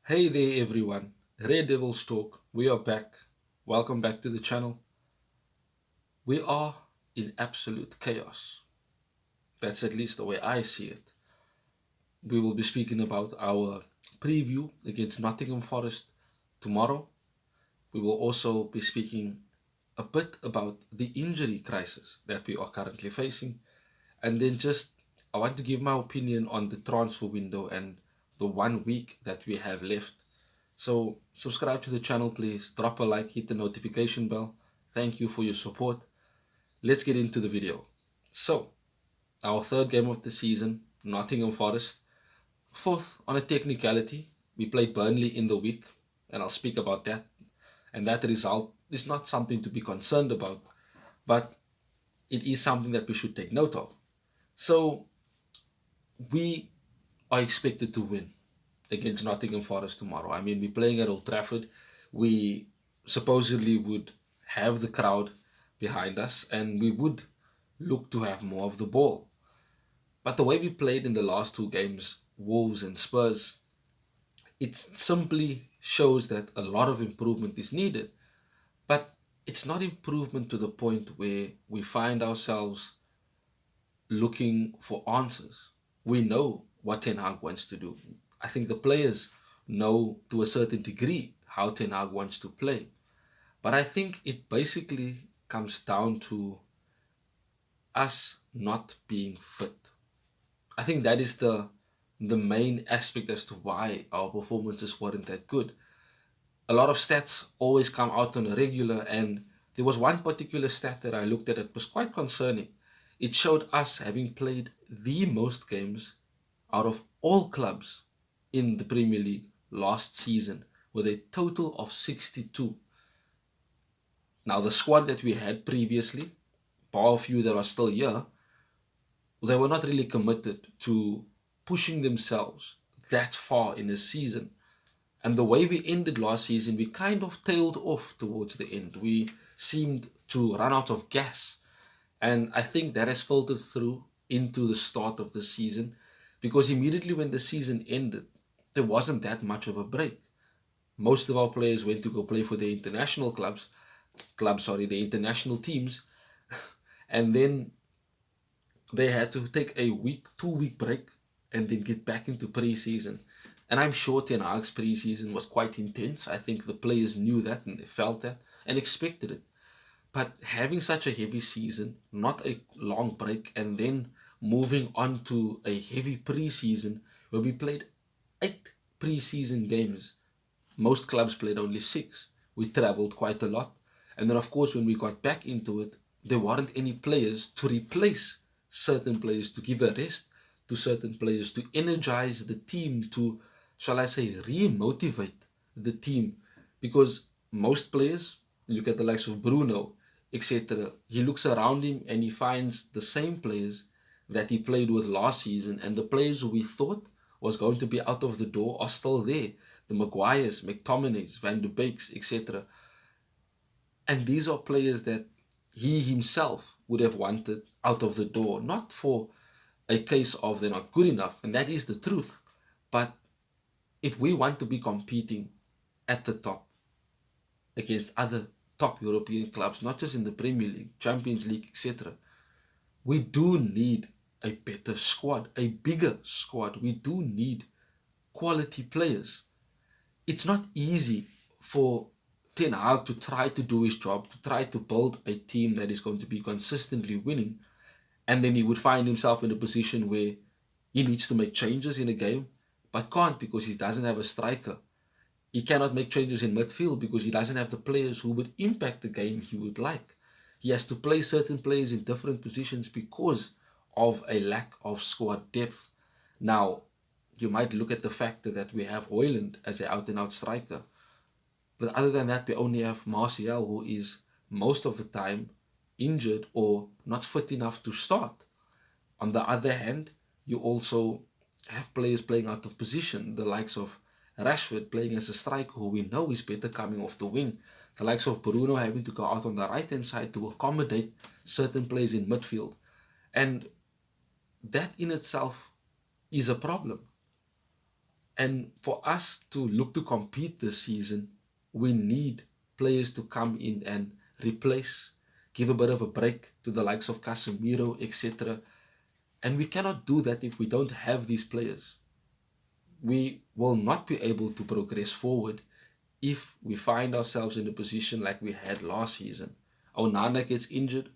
Hey there, everyone. Red Devils Talk. We are back. Welcome back to the channel. We are in absolute chaos. That's at least the way I see it. We will be speaking about our preview against Nottingham Forest tomorrow. We will also be speaking a bit about the injury crisis that we are currently facing. And then I want to give my opinion on the transfer window and the 1 week that we have left. So subscribe to the channel, please. Drop a like, hit the notification bell. Thank you for your support. Let's get into the video. So, our third game of the season, Nottingham Forest. Fourth on a technicality, we played Burnley in the week, and I'll speak about that. And that result is not something to be concerned about, but it is something that we should take note of. So, we are expected to win against Nottingham Forest tomorrow. I mean, we're playing at Old Trafford. We supposedly would have the crowd behind us and we would look to have more of the ball. But the way we played in the last two games, Wolves and Spurs, it simply shows that a lot of improvement is needed. But it's not improvement to the point where we find ourselves looking for answers. We know what Ten Hag wants to do. I think the players know to a certain degree how Ten Hag wants to play. But I think it basically comes down to us not being fit. I think that is the main aspect as to why our performances weren't that good. A lot of stats always come out on a regular, and there was one particular stat that I looked at that was quite concerning. It showed us having played the most games out of all clubs in the Premier League last season with a total of 62. Now, the squad that we had previously, bar a few that are still here, they were not really committed to pushing themselves that far in a season. And the way we ended last season, we kind of tailed off towards the end. We seemed to run out of gas. And I think that has filtered through into the start of the season because immediately when the season ended, there wasn't that much of a break. Most of our players went to go play for the international the international teams, and then they had to take a 2 week break and then get back into preseason. And I'm sure Ten Hag's preseason was quite intense. I think the players knew that and they felt that and expected it. But having such a heavy season, not a long break, and then moving on to a heavy preseason where we played 8 preseason games. Most clubs played only 6. We traveled quite a lot. And then, of course, when we got back into it, there weren't any players to replace certain players, to give a rest to certain players, to energize the team, to, shall I say, re-motivate the team. Because most players, look at the likes of Bruno, etc., he looks around him and he finds the same players that he played with last season, and the players who we thought was going to be out of the door are still there. The Maguires, McTominays, Van de Beeks, etc. And these are players that he himself would have wanted out of the door, not for a case of they're not good enough, and that is the truth. But if we want to be competing at the top against other top European clubs, not just in the Premier League, Champions League, etc., we do need a better squad, a bigger squad. We do need quality players. It's not easy for Ten Hag to try to do his job, to try to build a team that is going to be consistently winning, and then he would find himself in a position where he needs to make changes in a game, but can't because he doesn't have a striker. He cannot make changes in midfield because he doesn't have the players who would impact the game he would like. He has to play certain players in different positions because of a lack of squad depth. Now, you might look at the factor that we have Hoyland as an out and out striker. But other than that, we only have Martial, who is most of the time injured or not fit enough to start. On the other hand, you also have players playing out of position, the likes of Rashford playing as a striker who we know is better coming off the wing, the likes of Bruno having to go out on the right hand side to accommodate certain players in midfield. And that in itself is a problem. And for us to look to compete this season, we need players to come in and replace, give a bit of a break to the likes of Casemiro, etc. And we cannot do that if we don't have these players. We will not be able to progress forward if we find ourselves in a position like we had last season. Onana gets injured.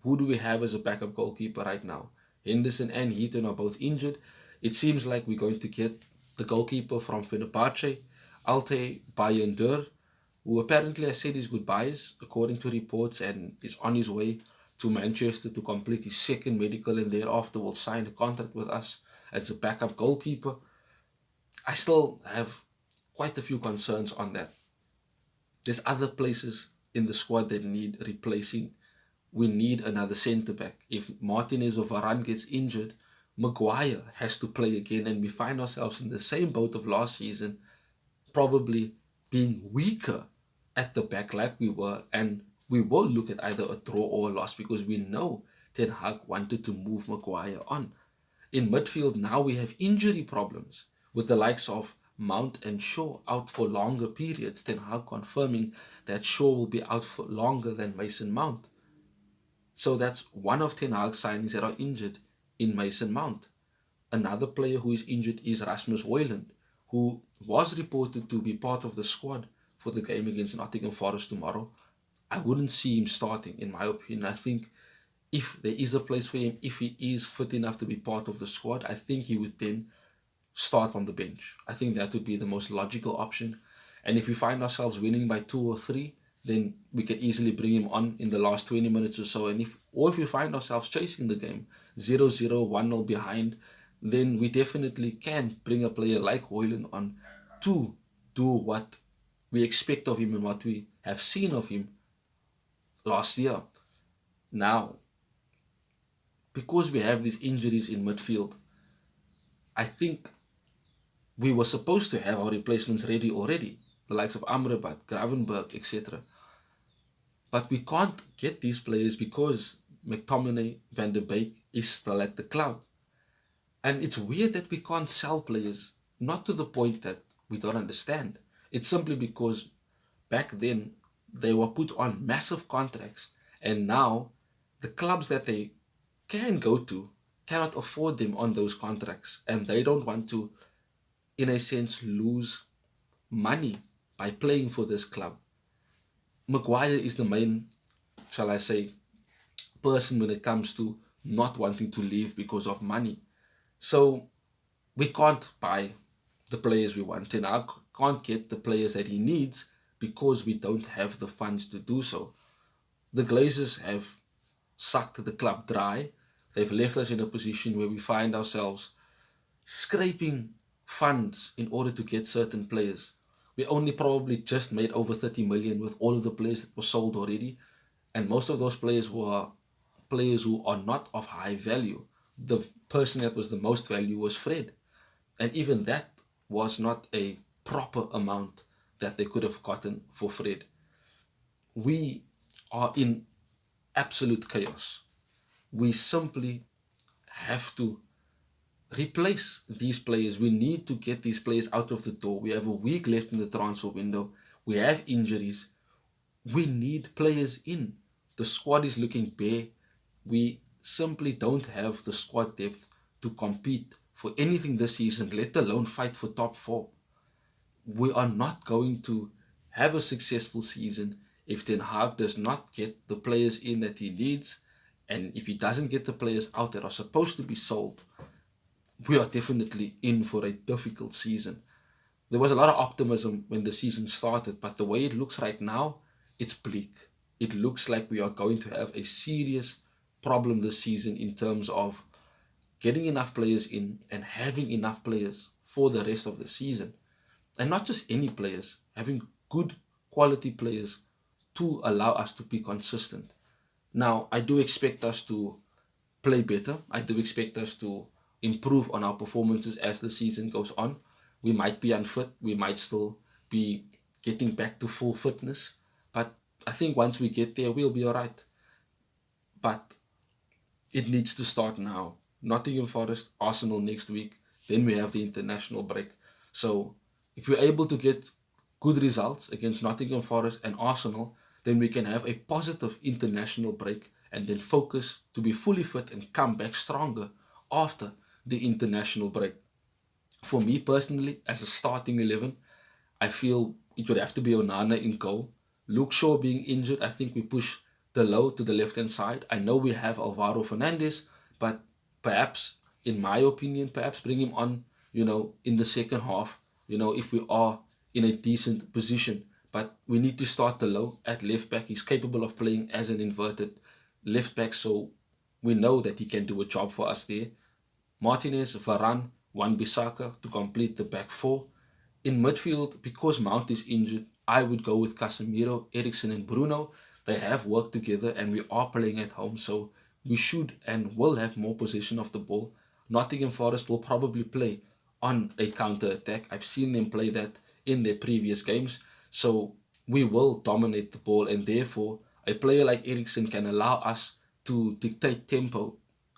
Who do we have as a backup goalkeeper right now? Henderson and Heaton are both injured. It seems like we're going to get the goalkeeper from Fenerbahce, Altay Bayındır, who apparently has said his goodbyes, according to reports, and is on his way to Manchester to complete his second medical and thereafter will sign a contract with us as a backup goalkeeper. I still have quite a few concerns on that. There's other places in the squad that need replacing. We need another centre back. If Martinez or Varane gets injured, Maguire has to play again, and we find ourselves in the same boat of last season, probably being weaker at the back like we were, and we will look at either a draw or a loss because we know Ten Hag wanted to move Maguire on. In midfield, now we have injury problems with the likes of Mount and Shaw out for longer periods. Ten Hag confirming that Shaw will be out for longer than Mason Mount. So that's one of Ten Hag's signings that are injured in Mason Mount. Another player who is injured is Rasmus Højlund, who was reported to be part of the squad for the game against Nottingham Forest tomorrow. I wouldn't see him starting, in my opinion. I think if there is a place for him, if he is fit enough to be part of the squad, I think he would then start from the bench. I think that would be the most logical option. And if we find ourselves winning by 2 or 3, then we can easily bring him on in the last 20 minutes or so. And if we find ourselves chasing the game 0-0, 1-0 behind, then we definitely can bring a player like Højlund on to do what we expect of him and what we have seen of him last year. Now, because we have these injuries in midfield, I think we were supposed to have our replacements ready already, the likes of Amrabat, Gravenberg, etc. But we can't get these players because McTominay, Van der Beek is still at the club. And it's weird that we can't sell players, not to the point that we don't understand. It's simply because back then they were put on massive contracts, and now the clubs that they can go to cannot afford them on those contracts, and they don't want to, in a sense, lose money by playing for this club. Maguire is the main, shall I say, person when it comes to not wanting to leave because of money. So we can't buy the players we want, and I can't get the players that he needs because we don't have the funds to do so. The Glazers have sucked the club dry. They've left us in a position where we find ourselves scraping funds in order to get certain players. We only probably just made over 30 million with all of the players that were sold already, and most of those players were players who are not of high value. The person that was the most value was Fred, and even that was not a proper amount that they could have gotten for Fred. We are in absolute chaos. We simply have to replace these players. We need to get these players out of the door. We have a week left in the transfer window. We have injuries. We need players in. The squad is looking bare. We simply don't have the squad depth to compete for anything this season, let alone fight for top 4. We are not going to have a successful season if Ten Hag does not get the players in that he needs, and if he doesn't get the players out that are supposed to be sold. We are definitely in for a difficult season. There was a lot of optimism when the season started, but the way it looks right now, it's bleak. It looks like we are going to have a serious problem this season in terms of getting enough players in and having enough players for the rest of the season. And not just any players, having good quality players to allow us to be consistent. Now, I do expect us to play better. I do expect us to improve on our performances as the season goes on. We might be unfit. We might still be getting back to full fitness. But I think once we get there, we'll be all right. But it needs to start now. Nottingham Forest, Arsenal next week. Then we have the international break. So if we're able to get good results against Nottingham Forest and Arsenal, then we can have a positive international break and then focus to be fully fit and come back stronger after the international break. For me personally, as a starting 11, I feel it would have to be Onana in goal. Luke Shaw being injured, I think we push the low to the left hand side. I know we have Alvaro Fernandez, but perhaps, in my opinion, perhaps bring him on, in the second half, if we are in a decent position. But we need to start the low at left back. He's capable of playing as an inverted left back, so we know that he can do a job for us there. Martinez, Varane, Wan-Bissaka to complete the back four. In midfield, because Mount is injured, I would go with Casemiro, Eriksen, and Bruno. They have worked together and we are playing at home, so we should and will have more possession of the ball. Nottingham Forest will probably play on a counter attack. I've seen them play that in their previous games, so we will dominate the ball, and therefore a player like Eriksen can allow us to dictate tempo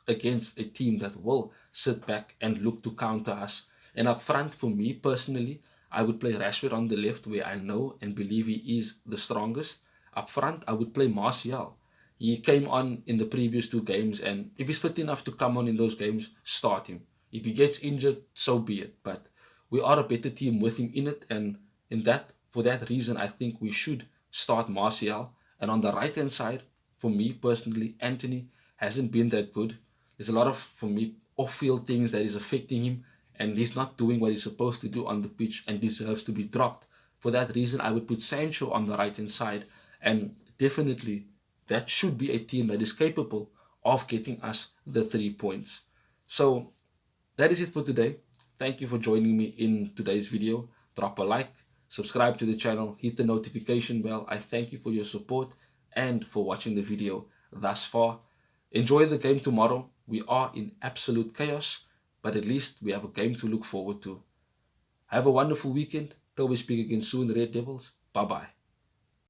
against a team that will sit back and look to counter us. And up front, for me personally, I would play Rashford on the left where I know and believe he is the strongest. Up front, I would play Martial. He came on in the previous two games, and if he's fit enough to come on in those games, start him. If he gets injured, so be it. But we are a better team with him in it, and for that reason, I think we should start Martial. And on the right hand side, for me personally, Anthony hasn't been that good. There's a lot of, for me, off-field things that is affecting him, and he's not doing what he's supposed to do on the pitch and deserves to be dropped. For that reason, I would put Sancho on the right-hand side, and definitely that should be a team that is capable of getting us the 3 points. So that is it for today. Thank you for joining me in today's video. Drop a like, subscribe to the channel, hit the notification bell. I thank you for your support and for watching the video thus far. Enjoy the game tomorrow. We are in absolute chaos, but at least we have a game to look forward to. Have a wonderful weekend. Till we speak again soon, Red Devils. Bye-bye.